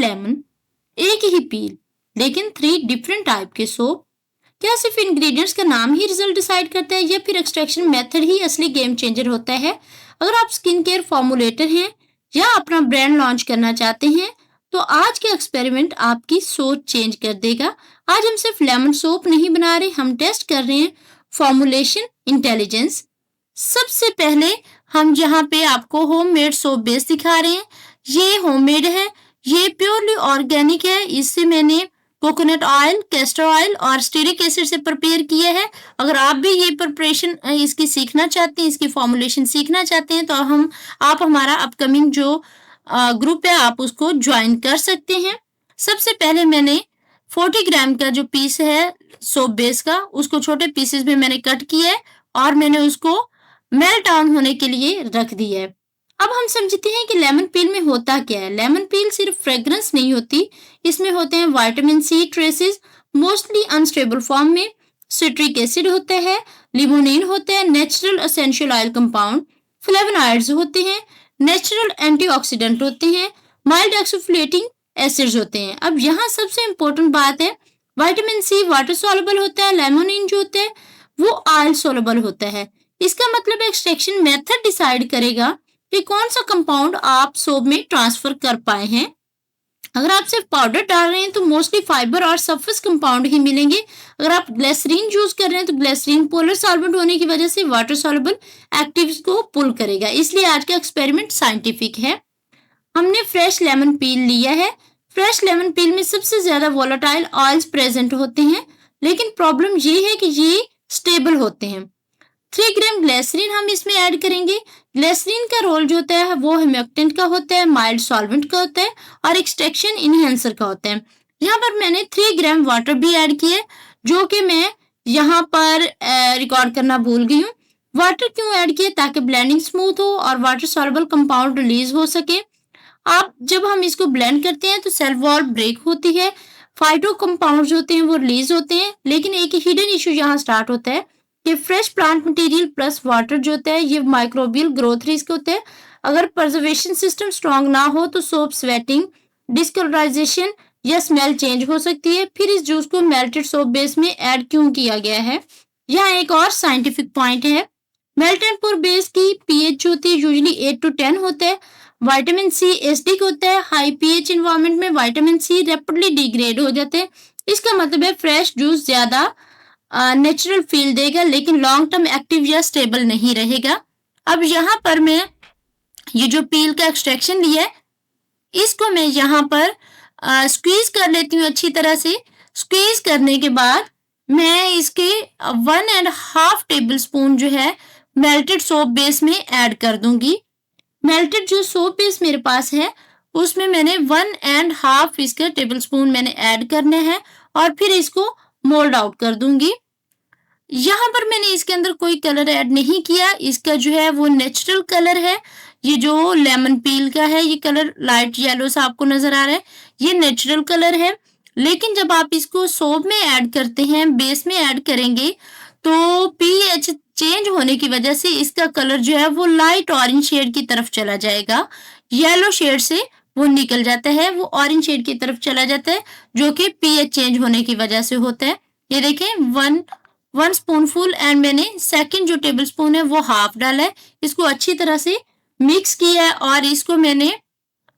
Lemon, एक ही पील, लेकिन 3 different type के सोप। क्या सिर्फ इंग्रेडिएंट्स का नाम ही रिजल्ट डिसाइड करता है या फिर एक्सट्रैक्शन मेथड ही असली गेम चेंजर होता है? अगर आप स्किन केयर फॉर्मुलेटर हैं या अपना ब्रांड लॉन्च करना चाहते हैं तो आज का एक्सपेरिमेंट आपकी सोच चेंज कर देगा। आज हम सिर्फ लेमन सोप नहीं बना रहे, हम टेस्ट कर रहे हैं फॉर्मुलेशन इंटेलिजेंस। सबसे पहले हम यहाँ पे आपको होममेड सोप बेस दिखा रहे हैं। ये होममेड है, ये प्योरली ऑर्गेनिक है। इससे मैंने कोकोनट ऑयल, कैस्टर ऑयल और स्टीरिक एसिड से प्रिपेयर किया है। अगर आप भी ये प्रिपरेशन इसकी सीखना चाहते हैं, इसकी फॉर्मुलेशन सीखना चाहते हैं तो आप हमारा अपकमिंग जो ग्रुप है आप उसको ज्वाइन कर सकते हैं। सबसे पहले मैंने 40 ग्राम का जो पीस है सोप बेस का, उसको छोटे पीसेस में मैंने कट किया है और मैंने उसको मेल्ट डाउन होने के लिए रख दिया है। अब हम समझते हैं कि लेमन पील में होता क्या है। लेमन पील सिर्फ फ्रेग्रेंस नहीं होती, इसमें होते हैं vitamin C traces, mostly unstable form में, सिट्रिक एसिड होता है, लिमोनिन होता है, natural essential oil compound, flavonoids होते हैं, नेचुरल एंटीऑक्सीडेंट होते हैं, माइल्ड एक्सफोलिएटिंग एसिड्स होते हैं। अब यहाँ सबसे इम्पोर्टेंट बात है, विटामिन सी वाटर सॉल्युबल होता है, लेमोनिन जो होता है वो ऑयल सॉल्युबल होता है। इसका मतलब एक्सट्रैक्शन मेथड डिसाइड करेगा कि कौन सा कंपाउंड आप सोप में ट्रांसफर कर पाए हैं। अगर आप सिर्फ पाउडर डाल रहे हैं तो मोस्टली फाइबर और सरफेस कंपाउंड ही मिलेंगे। अगर आप ग्लिसरीन यूज कर रहे हैं तो ग्लिसरीन पोलर सॉल्वेंट होने की वजह से वाटर सॉल्युबल एक्टिव्स को पुल करेगा। इसलिए आज का एक्सपेरिमेंट साइंटिफिक है। हमने फ्रेश लेमन पील लिया है। फ्रेश लेमन पील में सबसे ज्यादा वोलेटाइल ऑयल्स प्रेजेंट होते हैं, लेकिन प्रॉब्लम ये है कि ये स्टेबल होते हैं। 3 ग्राम ग्लिसरीन हम इसमें ऐड करेंगे। ग्लिसरीन का रोल जो होता है वो ह्यूमेक्टेंट का होता है, माइल्ड सॉल्वेंट का होता है और एक्सट्रैक्शन इनहेंसर का होता है। यहाँ पर मैंने 3 ग्राम वाटर भी ऐड किया, जो कि मैं यहाँ पर रिकॉर्ड करना भूल गई हूँ। वाटर क्यों ऐड किया? ताकि ब्लेंडिंग स्मूथ हो और वाटर सॉल्युबल कंपाउंड रिलीज हो सके। आप जब हम इसको ब्लेंड करते हैं तो सेल वॉल ब्रेक होती है, फाइटो कंपाउंड्स होते हैं वो रिलीज होते हैं। लेकिन एक हिडन इशू यहाँ स्टार्ट होता है कि fresh plant material plus water जो होता है ये माइक्रोबियल ग्रोथ रिस्क होता है। अगर प्रिजर्वेशन सिस्टम स्ट्रांग ना हो तो सोप स्वेटिंग, डिस्कलराइजेशन या स्मेल चेंज हो सकती है। फिर इस जूस को मेल्टेड सोप बेस में ऐड क्यों किया गया है? यहाँ एक और साइंटिफिक पॉइंट है। मेल्टेड पोर बेस की पीएच होती है यूजुअली 8 to 10 होता है। विटामिन सी एसिडिक होता है। हाई पीएच एनवायरनमेंट में विटामिन सी रैपिडली डिग्रेड हो जाते हैं। इसका मतलब है फ्रेश जूस ज्यादा नेचुरल फील देगा, लेकिन लॉन्ग टर्म एक्टिव या स्टेबल नहीं रहेगा। अब यहाँ पर मैं ये जो पील का एक्सट्रैक्शन लिया है इसको मैं यहाँ पर स्क्वीज कर लेती हूँ अच्छी तरह से। स्क्वीज करने के बाद मैं इसके 1.5 टेबल स्पून जो है मेल्टेड सोप बेस में ऐड कर दूंगी। मेल्टेड जो सोप बेस मेरे पास है उसमें मैंने 1.5 इसका टेबल स्पून मैंने ऐड करने हैं और फिर इसको मोल्ड आउट कर दूंगी। यहाँ पर मैंने इसके अंदर कोई कलर ऐड नहीं किया। इसका जो है वो नेचुरल कलर है। ये जो लेमन पील का है ये कलर लाइट येलो सा आपको नजर आ रहा है, ये नेचुरल कलर है। लेकिन जब आप इसको सोप में ऐड करते हैं, बेस में ऐड करेंगे तो पीएच चेंज होने की वजह से इसका कलर जो है वो लाइट ऑरेंज शेड की तरफ चला जाएगा। येलो शेड से वो निकल जाता है, वो ऑरेंज शेड की तरफ चला जाता है, जो कि पीएच चेंज होने की वजह से होता है। ये देखें 1 स्पूनफुल एंड मैंने सेकंड जो टेबल स्पून है वो हाफ डाला है। इसको अच्छी तरह से मिक्स किया है और इसको मैंने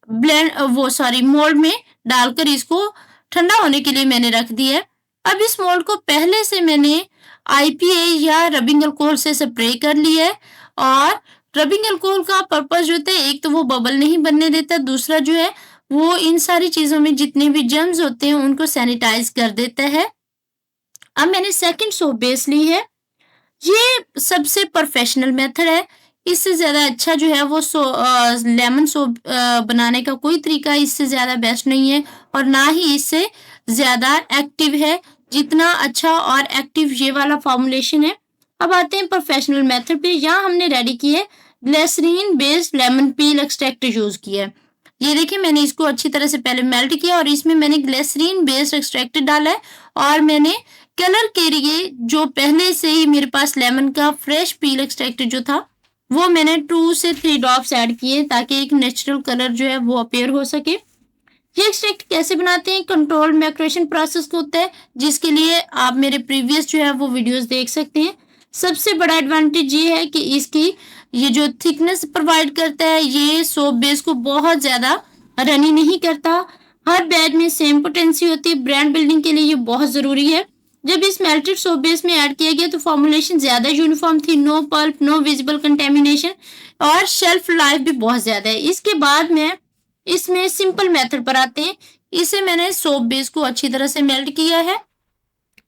मोल्ड में डालकर इसको ठंडा होने के लिए मैंने रख दिया है। अब इस मोल्ड को पहले से मैंने IPA या रबिंग अल्कोहल से स्प्रे कर लिया है। और रबिंग अल्कोहल का पर्पस जो होता है, एक तो वो बबल नहीं बनने देता, दूसरा जो है वो इन सारी चीजों में जितने भी जर्म्स होते हैं उनको सैनिटाइज कर देता है। अब मैंने सेकंड सोप बेस ली है। ये सबसे प्रोफेशनल मेथड है। इससे ज्यादा अच्छा जो है वो लेमन सोप बनाने का कोई तरीका इससे ज्यादा बेस्ट नहीं है और ना ही इससे ज्यादा एक्टिव है जितना अच्छा और एक्टिव ये वाला फॉर्मुलेशन है। अब आते हैं प्रोफेशनल मेथड पे। यहाँ हमने रेडी किया है glycerine based lemon peel extract use किया है। ये देखिए मैंने इसको अच्छी तरह से पहले मेल्ट किया और इसमें मैंने ग्लिसरीन बेस्ड एक्सट्रैक्ट डाला है और मैंने कलर के लिए जो पहले से ही मेरे पास लेमन का फ्रेश पील एक्सट्रैक्ट जो था वो मैंने 2 से 3 ड्रॉप्स ऐड किए ताकि एक नेचुरल कलर जो है वो अपीयर हो सके। ये एक्सट्रैक्ट कैसे बनाते हैं? कंट्रोल्ड मैक्रेशन प्रोसेस होता है, जिसके लिए आप मेरे प्रीवियस जो है वो वीडियोस देख सकते हैं। सबसे बड़ा एडवांटेज ये है कि इसकी ये जो थिकनेस प्रोवाइड करता है, ये सोप बेस को बहुत ज्यादा रनी नहीं करता। हर बैच में सेम पोटेंसी होती है। ब्रांड बिल्डिंग के लिए ये बहुत जरूरी है। जब इस मेल्टेड सोप बेस में ऐड किया गया तो फॉर्मुलेशन ज्यादा यूनिफॉर्म थी, no pulp, no visible contamination और शेल्फ लाइफ भी बहुत ज्यादा है। इसके बाद में इसमें सिंपल मेथड पर आते हैं। इसे मैंने सोप बेस को अच्छी तरह से मेल्ट किया है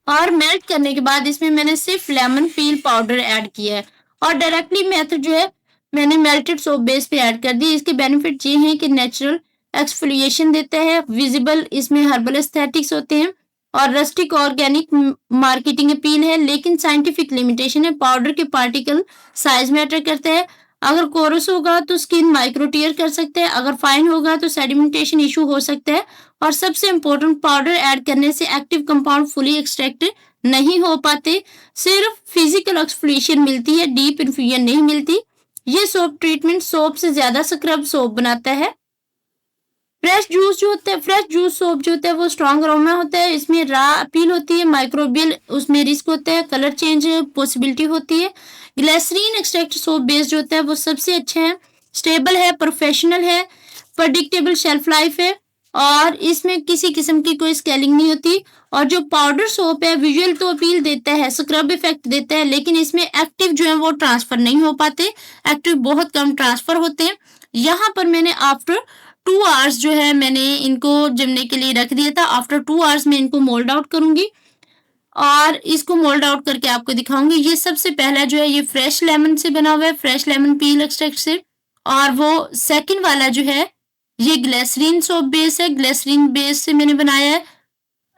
और मेल्ट करने के बाद इसमें मैंने सिर्फ लेमन पील पाउडर ऐड किया है और डायरेक्टली मेथड जो है मैंने मेल्टेड सोप बेस पे ऐड कर दी। इसके बेनिफिट ये हैं कि नेचुरल एक्सफोलिएशन देता है, विजिबल इसमें हर्बल एस्थेटिक्स होते हैं और रस्टिक ऑर्गेनिक मार्केटिंग अपील है, लेकिन साइंटिफिक लिमिटेशन है। पाउडर के पार्टिकल साइज मैटर करता है। अगर कोरस होगा तो स्किन माइक्रो टीयर कर सकते हैं, अगर फाइन होगा तो सेडिमेंटेशन इशू हो सकता है और सबसे इम्पोर्टेंट, पाउडर ऐड करने से एक्टिव कंपाउंड फुली एक्सट्रैक्ट नहीं हो पाते, सिर्फ फिजिकल एक्सफोलिएशन मिलती है, डीप इन्फ्यूजन नहीं मिलती। ये सोप ट्रीटमेंट सोप से ज्यादा स्क्रब सोप बनाता है। फ्रेश जूस जो होता है, फ्रेश जूस सोप जो होता है वो स्ट्रॉन्ग अरोमा होता है, इसमें रा अपील होती है, माइक्रोबियल उसमें रिस्क होता है, कलर चेंज पॉसिबिलिटी होती है। ग्लिसरीन एक्सट्रैक्ट सोप बेस जो होता है वो सबसे अच्छा है, स्टेबल है, प्रोफेशनल है, प्रेडिक्टेबल शेल्फ लाइफ है और इसमें किसी किस्म की कोई स्केलिंग नहीं होती। और जो पाउडर सोप है विजुअल तो अपील देता है, स्क्रब इफेक्ट देता है, लेकिन इसमें एक्टिव जो है वो ट्रांसफर नहीं हो पाते, एक्टिव बहुत कम ट्रांसफर होते हैं। यहाँ पर मैंने आफ्टर 2 आवर्स जो है मैंने इनको जमने के लिए रख दिया था। आफ्टर 2 आवर्स में इनको मोल्ड आउट करूंगी और इसको मोल्ड आउट करके आपको दिखाऊंगी। ये सबसे पहला जो है ये फ्रेश लेमन से बना हुआ है, फ्रेश लेमन पील एक्सट्रैक्ट से, और वो सेकंड वाला जो है ये ग्लिसरीन सोप बेस है, ग्लिसरीन बेस से मैंने बनाया है,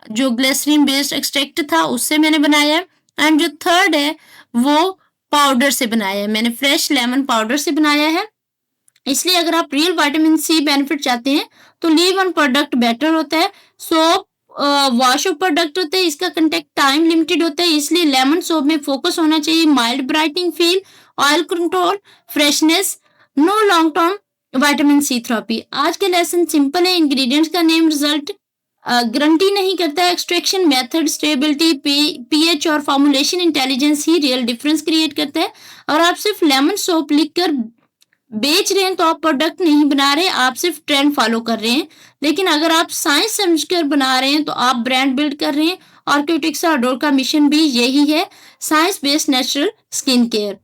जो ग्लिसरीन बेस्ड एक्सट्रैक्ट था उससे मैंने बनाया है। एंड जो थर्ड है वो पाउडर से बनाया है, मैंने फ्रेश लेमन पाउडर से बनाया है। इसलिए अगर आप रियल विटामिन सी बेनिफिट चाहते हैं तो लीव ऑन प्रोडक्ट बेटर होता है। सोप वॉश ऑफ प्रोडक्ट होता है, इसका कंटेक्ट टाइम लिमिटेड होता है, इसलिए लेमन सोप में फोकस होना चाहिए mild brightening feel, oil control, freshness, no long term vitamin C therapy. आज का लेसन सिंपल है, इंग्रेडिएंट्स का नेम रिजल्ट गारंटी नहीं करता है, एक्सट्रैक्शन मेथड, स्टेबिलिटी, पीएच और फॉर्मुलेशन इंटेलिजेंस ही रियल डिफरेंस क्रिएट करता है। और आप सिर्फ लेमन सोप लिखकर बेच रहे हैं तो आप प्रोडक्ट नहीं बना रहे, आप सिर्फ ट्रेंड फॉलो कर रहे हैं। लेकिन अगर आप साइंस समझकर बना रहे हैं तो आप ब्रांड बिल्ड कर रहे हैं। ऑर्कियोटिक्स अडोर का मिशन भी यही है, science based natural skin care.